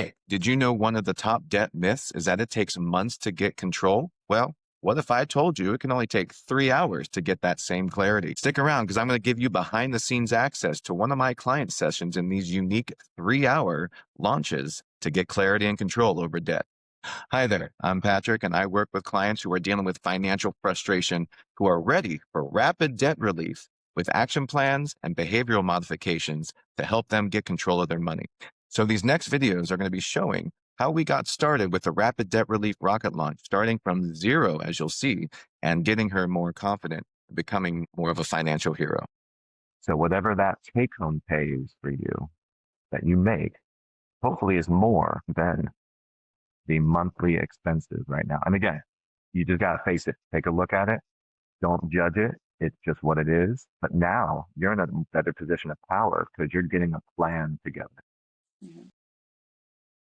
Hey, did you know one of the top debt myths is that it takes months to get control? Well, what if I told you it can only take 3 hours to get that same clarity? Stick around because I'm going to give you behind the scenes access to one of my client sessions in these unique 3 hour launches to get clarity and control over debt. Hi there, I'm Patrick, and I work with clients who are dealing with financial frustration, who are ready for rapid debt relief with action plans and behavioral modifications to help them get control of their money. So these next videos are going to be showing how we got started with the rapid debt relief rocket launch, starting from zero, as you'll see, and getting her more confident, becoming more of a financial hero. So whatever that take-home pay is for you that you make, hopefully is more than the monthly expenses right now. And again, you just got to face it. Take a look at it. Don't judge it. It's just what it is. But now you're in a better position of power because you're getting a plan together. Mhm.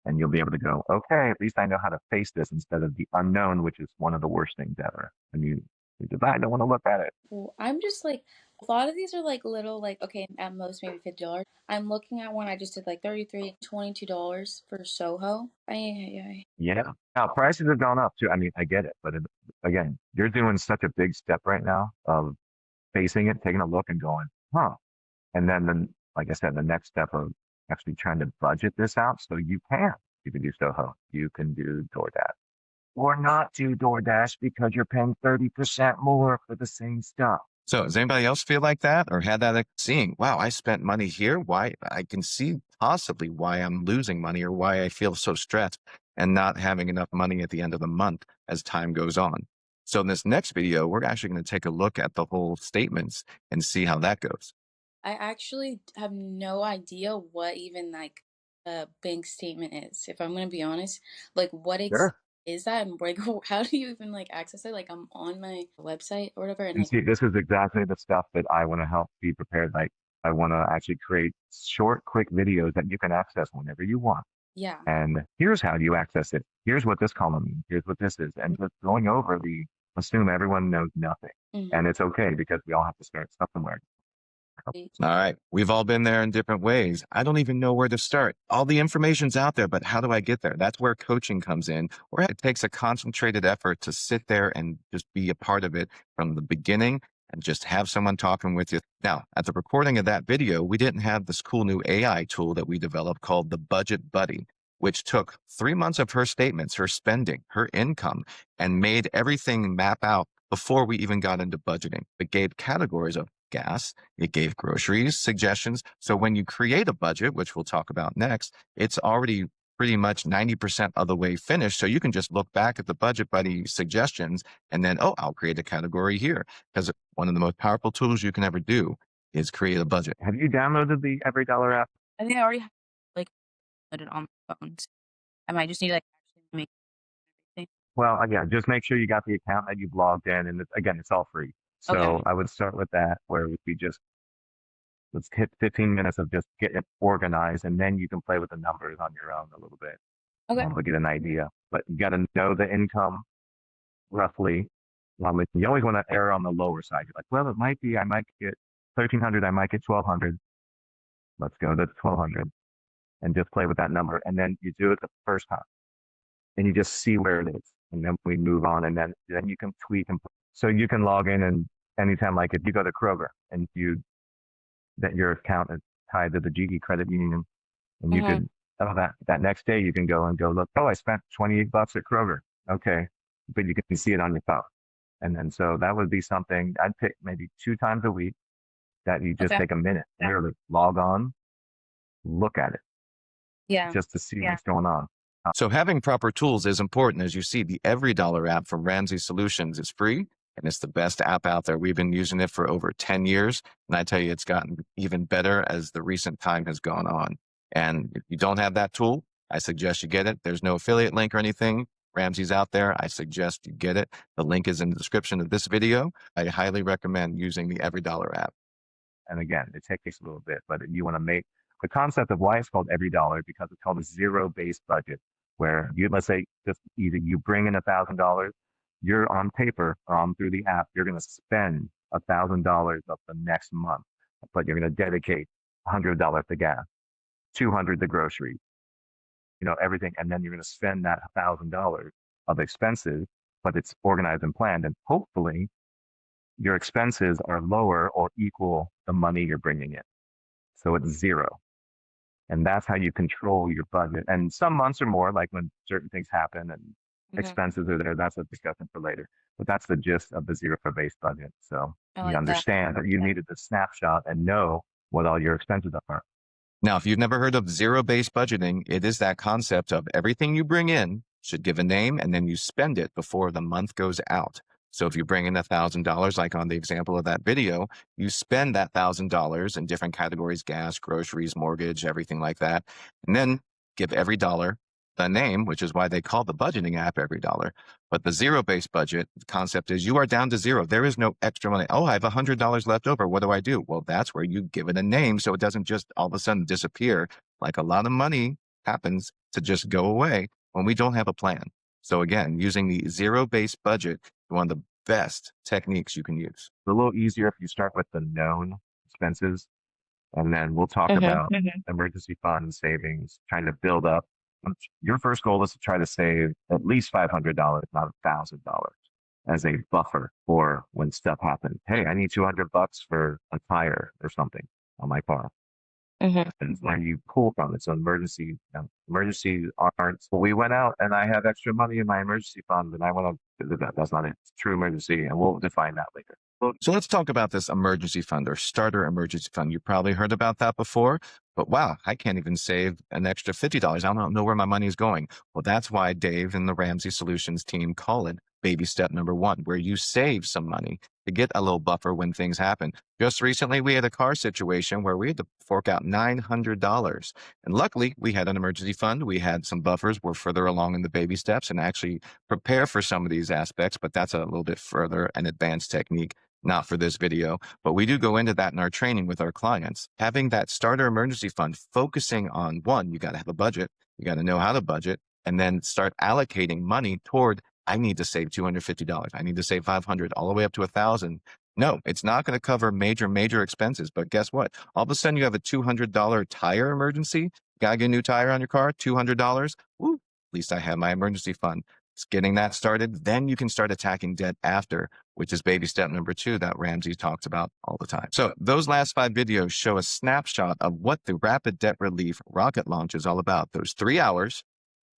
And you'll be able to go, okay, at least I know how to face this instead of the unknown, which is one of the worst things ever. And you just, I don't want to look at it. Well, I'm just like a lot of these are like little like okay at most maybe $50. I'm looking at one I just did like 33 $22 for Soho. Yeah. Now prices have gone up too. I mean, I get it, but again, you're doing such a big step right now of facing it, taking a look and going, huh. And then, like I said, the next step of actually trying to budget this out so you can. You can do Soho, you can do DoorDash, or not do DoorDash because you're paying 30% more for the same stuff. So does anybody else feel like that or had that seeing, wow, I spent money here. Why I can see possibly why I'm losing money or why I feel so stressed and not having enough money at the end of the month as time goes on. So in this next video, we're actually going to take a look at the whole statements and see how that goes. I actually have no idea what even like a bank statement is. If I'm gonna be honest, like Sure. is that and like how do you even like access it? Like I'm on my website or whatever and And like see, this is exactly the stuff that I want to help be prepared. Like, I want to actually create short, quick videos that you can access whenever you want. yeah. And here's how you access it. Here's what this column means. Here's what this is. And just going over assume everyone knows nothing. Mhm. And it's okay because we all have to start somewhere. All right. We've all been there in different ways. I don't even know where to start. All the information's out there, but how do I get there? That's where coaching comes in, where it takes a concentrated effort to sit there and just be a part of it from the beginning and just have someone talking with you. Now, at the recording of that video, we didn't have this cool new AI tool that we developed called the Budget Buddy, which took 3 months of her statements, her spending, her income, and made everything map out before we even got into budgeting. It gave categories of gas, it gave groceries, suggestions. So when you create a budget, which we'll talk about next, it's already pretty much 90% of the way finished. So you can just look back at the Budget Buddy suggestions and then, oh, I'll create a category here. Because one of the most powerful tools you can ever do is create a budget. Have you downloaded the Every Dollar app? I think I already have like put it on my phones. I might just need like actually make everything. Well, again, just make sure you got the account that you've logged in. And again, it's all free. Okay. So I would start with that, where it would be just let's hit 15 minutes of just getting it organized, and then you can play with the numbers on your own a little bit Okay. to get an idea. But you got to know the income roughly. You always want to err on the lower side. You're like, well, it might be I might get 1,300, I might get 1,200. Let's go to 1,200 and just play with that number. And then you do it the first time, and you just see where it is, and then we move on, and then you can tweak and so you can log in and anytime, like if you go to Kroger and that your account is tied to the GE credit union, and you Uh-huh. could, oh, that next day you can go and go look, oh, I spent 28 bucks at Kroger. Okay. But you can see it on your phone. And then so that would be something I'd pick maybe 2 times a week that you just Okay. take a minute, literally log on, look at it Yeah. just to see what's going on. So having proper tools is important. As you see, the Every Dollar app from Ramsey Solutions is free, and it's the best app out there. We've been using it for over 10 years, and I tell you, it's gotten even better as the recent time has gone on. And if you don't have that tool, I suggest you get it. There's no affiliate link or anything. Ramsey's out there. I suggest you get it. The link is in the description of this video. I highly recommend using the Every Dollar app. And again, it takes a little bit, but you want to make the concept of why it's called Every Dollar, because it's called a zero-based budget, where let's say just either you bring in $1,000, you're on paper or on through the app, you're going to spend $1,000 of the next month, but you're going to dedicate $100 to gas, 200 to groceries, everything, and then you're going to spend that $1,000 of expenses, but it's organized and planned, and hopefully your expenses are lower or equal the money you're bringing in. So it's zero. And that's how you control your budget. And some months are more, like when certain things happen and Hmm. expenses are there. That's a discussion for later. But that's the gist of the zero-based budget. So I you like that. understand that you needed the snapshot and know what all your expenses are. Now, if you've never heard of zero-based budgeting, it is that concept of everything you bring in should give a name and then you spend it before the month goes out. So if you bring in $1,000, like on the example of that video, you spend that $1,000 in different categories: gas, groceries, mortgage, everything like that. And then give every dollar a name, which is why they call the budgeting app every dollar. But the zero-based budget concept is you are down to zero. There is no extra money. Oh, I have $100 left over. What do I do? Well, that's where you give it a name so it doesn't just all of a sudden disappear. Like a lot of money happens to just go away when we don't have a plan. So again, using the zero-based budget is one of the best techniques you can use. It's a little easier if you start with the known expenses, and then we'll talk about emergency fund savings, trying to build up. Your first goal is to try to save at least $500, not $1,000, as a buffer for when stuff happens. Hey, I need $200 for a tire or something on my car. Hmm. And when you pull from it. So emergencies aren't, well, we went out and I have extra money in my emergency fund and I want to do that. That's not a true emergency. And we'll define that later. So let's talk about this emergency fund or starter emergency fund. You probably heard about that before, but wow, I can't even save an extra $50. I don't know where my money is going. Well, that's why Dave and the Ramsey Solutions team call it baby step number one, where you save some money to get a little buffer when things happen. Just recently, we had a car situation where we had to fork out $900. And luckily, we had an emergency fund. We had some buffers. We're further along in the baby steps and actually prepare for some of these aspects, but that's a little bit further an advanced technique, not for this video. But we do go into that in our training with our clients. Having that starter emergency fund, focusing on one, you got to have a budget. You got to know how to budget and then start allocating money toward, I need to save $250. I need to save 500, all the way up to 1,000. No, it's not going to cover major expenses. But guess what? All of a sudden you have a $200 tire emergency. Got to get a new tire on your car, $200. Woo, at least I have my emergency fund. It's getting that started. Then you can start attacking debt after, which is baby step number two that Ramsey talks about all the time. So those last 5 videos show a snapshot of what the Rapid Debt Relief Rocket Launch is all about. Those 3 hours,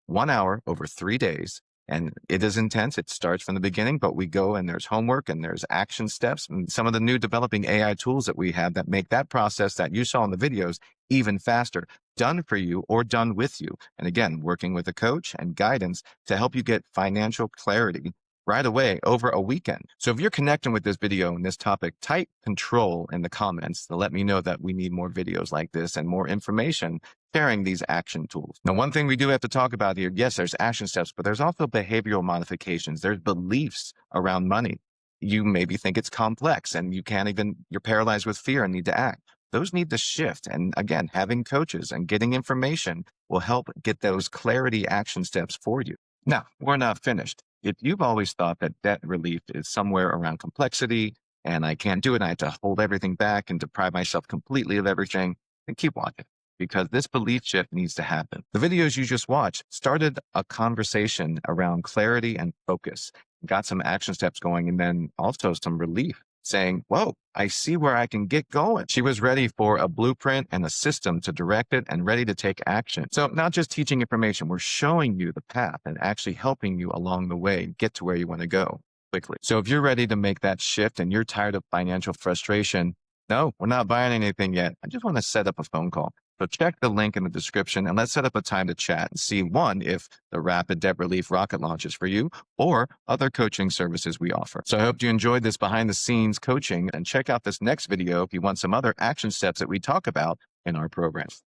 1 hour over 3 days. And it is intense. It starts from the beginning, but we go and there's homework and there's action steps and some of the new developing AI tools that we have that make that process that you saw in the videos even faster, done for you or done with you. And again, working with a coach and guidance to help you get financial clarity right away over a weekend. So if you're connecting with this video and this topic, type control in the comments to let me know that we need more videos like this and more information sharing these action tools. Now, one thing we do have to talk about here, yes, there's action steps, but there's also behavioral modifications. There's beliefs around money. You maybe think it's complex and you're paralyzed with fear and need to act. Those need to shift. And again, having coaches and getting information will help get those clarity action steps for you. Now, we're not finished. If you've always thought that debt relief is somewhere around complexity and I can't do it, I have to hold everything back and deprive myself completely of everything, then keep watching, because this belief shift needs to happen. The videos you just watched started a conversation around clarity and focus, got some action steps going, and then also some relief, saying, whoa, I see where I can get going. She was ready for a blueprint and a system to direct it and ready to take action. So not just teaching information, we're showing you the path and actually helping you along the way get to where you want to go quickly. So if you're ready to make that shift and you're tired of financial frustration, no, we're not buying anything yet. I just want to set up a phone call. So check the link in the description and let's set up a time to chat and see, one, if the Rapid Debt Relief Rocket Launch is for you or other coaching services we offer. So I hope you enjoyed this behind the scenes coaching, and check out this next video if you want some other action steps that we talk about in our programs.